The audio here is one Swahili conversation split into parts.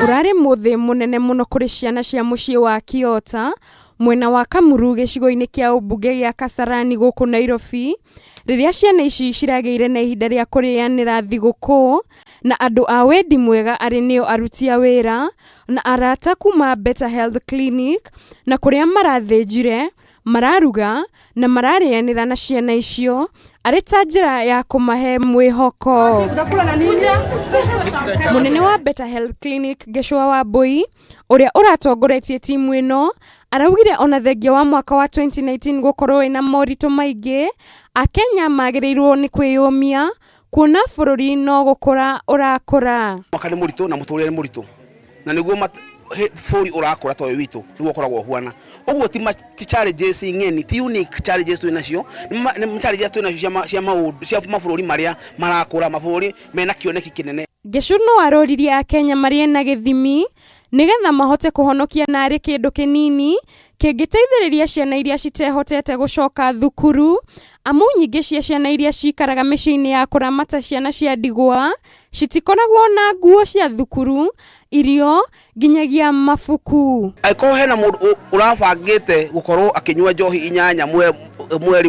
Urari muthi munene muno kuri ciana cia mucii wa Kiota mwena wa Kamuru gicigo-ini kia ubunge gia Kasarani guku Nairobi riria ciana ici cirageire na ihinda ria kurianira thiguku na andu a wendi mwega ari nio aruti a wira na arata kuma Better Health Clinic na kuria marathinjire mararuga na mararianira na ciana icio ari ta njira ya kumahe mwihoko. Munene wa Better Health Clinic Geshua Wambui uria uratongoretie timu ino araugire ona thengia wa mwaka wa 2019 gukorwo ina morito maingi Akenya magirirwo ni kwiyumia kuona bururi no gukura urakura. Mwaka ni murito na muturire ni murito na niguo bũrũri urakura toyo witu niguo koragwo huana uguo ti challenges ngeni ti unique challenges twinacio ni challenges twinacio cia mabũrũri maria marakura mabũrũri mena kioneki kinene. Geshu no aroririe Akenya marie na githimi nigetha mahote kuhonokia nari kindu kinini kingiteithiriria ciana iria citehotete gucoka thukuru amu nyingi cia ciana iria cikaraga micii-ini ya kuramata ciana cia ndigwa citikoragwo na nguo cia thukuru irio nginyagia mafuku. Aiko hena mundu urabangite gukorwo akinywa njohi inyanya mweri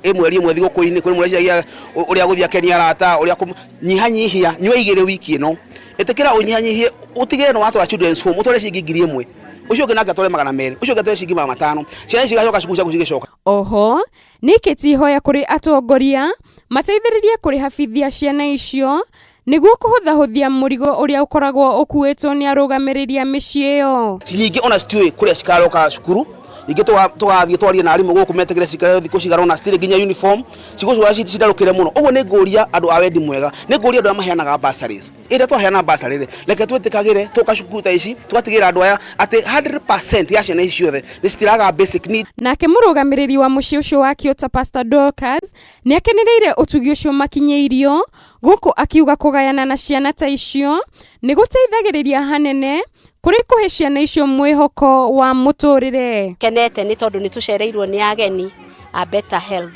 imwe thiguku-ini kuri mureciagia uria guthia Kenya arata uria nyihanyihia nywa igire wiki ino etekera unyihanyihie utigire no watu wa children's home utore cingi 1000 ucio nake atore 200 ucio gatore cingi 500 ciana cigacoka cukuru cia gucigicoka. Oho nikiti hoya kuri atongoria mateithiririe kuri hafithia ciana icio niguo kuhuthahuthia murigo uria ukoragwo ukuitwo ni arugamiriria micii iyo. Nyingi ona citiui kuria cikaroka cukuru ingi tugathie twarie na arimu guku metegere cikare thiku cigarona stile nginya uniform cigocura cidarukire muno uguo ni nguria andu a wendi mwega ni nguria andu amaheanaga bursaries ire twaheana bursary reke twitikagire tukacukuru ta ici twatigira andu aya ati 100% ya ciana ici ciothe ni citiraga basic need. Nake murugamiriri wa mucii ucio wa Kiota Pastor Dorcas ni akenereire utugi ucio makinyeirio guku akiuga kugayana na ciana ta icio ni guteithagiriria hanene kuri kuhe ciana icio mwihoko wa muturire. Kenete ni tondu ni tucereirwo ni ageni a Better Health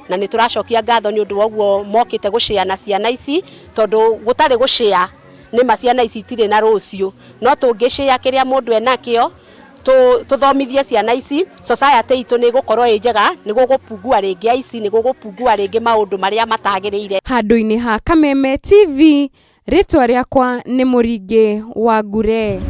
na ni turacokia ngatho ni undu woguo mokite guciana ciana ici tondu gutari gucia ni maciana ici tire na rucio no tungiciya kiria mundu enakio tuthomithie ciana ici society itu ni gukorwo njega ni gugupungua ringi ici ni gugupungua ringi maundu maria matagirire. Handu-ini ha Kameme TV ritwa riakwa ni Muringi wa Ngure.